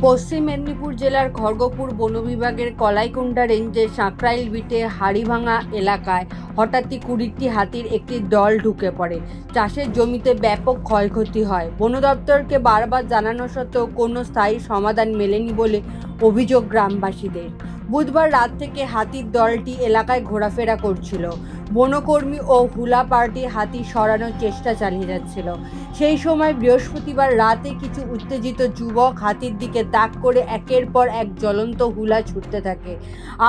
পশ্চিম মেদিনীপুর জেলার খড়গপুর বন বিভাগের কলাইকুণ্ডা রেঞ্জের সাঁকরাইল বিটে হাড়িভাঙা এলাকায় হঠাৎই 20টি হাতির একটি দল ঢুকে পড়ে। চাষের জমিতে ব্যাপক ক্ষয়ক্ষতি হয়। বন দপ্তরকে বারবার জানানো সত্ত্বেও কোনো স্থায়ী সমাধান মেলেনি বলে অভিযোগ গ্রামবাসীদের। বুধবার রাত থেকে হাতির দলটি এলাকায় ঘোরাফেরা করছিল। বনকর্মী ও হুলা পার্টি হাতি সরানোর চেষ্টা চালিয়ে যাচ্ছিল। সেই সময় বৃহস্পতিবার রাতে কিছু উত্তেজিত যুবক হাতির দিকে তাক করে একের পর এক জ্বলন্ত হুলা ছুটতে থাকে।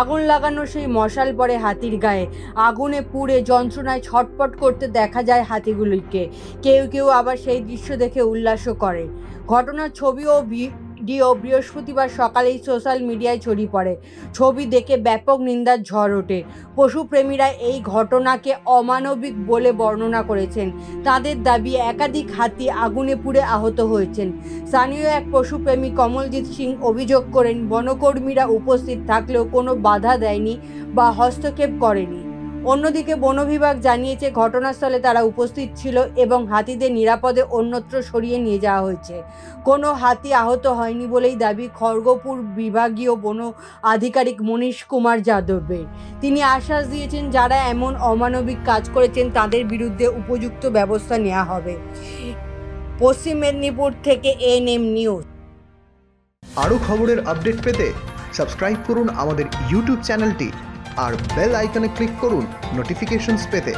আগুন লাগানো সেই মশাল পড়ে হাতির গায়ে। আগুনে পুড়ে যন্ত্রণায় ছটপট করতে দেখা যায় হাতিগুলিকে। কেউ কেউ আবার সেই দৃশ্য দেখে উল্লাসও করে। ঘটনার ছবি ও ভিডিও বৃহস্পতিবার সকালেই সোশ্যাল মিডিয়ায় ছড়িয়ে পড়ে। ছবি দেখে ব্যাপক নিন্দার ঝড় ওঠে। পশুপ্রেমীরা এই ঘটনাকে অমানবিক বলে বর্ণনা করেছেন। তাদের দাবি, একাধিক হাতি আগুনে পুড়ে আহত হয়েছেন। স্থানীয় এক পশুপ্রেমী কমলজিৎ সিং অভিযোগ করেন, বনকর্মীরা উপস্থিত থাকলেও কোনো বাধা দেয়নি বা হস্তক্ষেপ করেনি। অন্যদিকে বন বিভাগ জানিয়েছে, ঘটনাস্থলে তারা উপস্থিত ছিল এবং হাতিদের নিরাপদে অন্যত্র সরিয়ে নিয়ে যাওয়া হয়েছে। কোনো হাতি আহত হয়নি বলেই দাবি খড়গপুর বিভাগীয় বন আধিকারিক মনীশ কুমার যাদবের। তিনি আশ্বাস দিয়েছেন, যারা এমন অমানবিক কাজ করেছেন তাদের বিরুদ্ধে উপযুক্ত ব্যবস্থা নেওয়া হবে। পশ্চিম মেদিনীপুর থেকে এএনএম নিউজ। আরও খবরের আপডেট পেতে সাবস্ক্রাইব করুন আমাদের ইউটিউব চ্যানেলটি আর বেল আইকনে ক্লিক করুন নোটিফিকেশনস পেতে।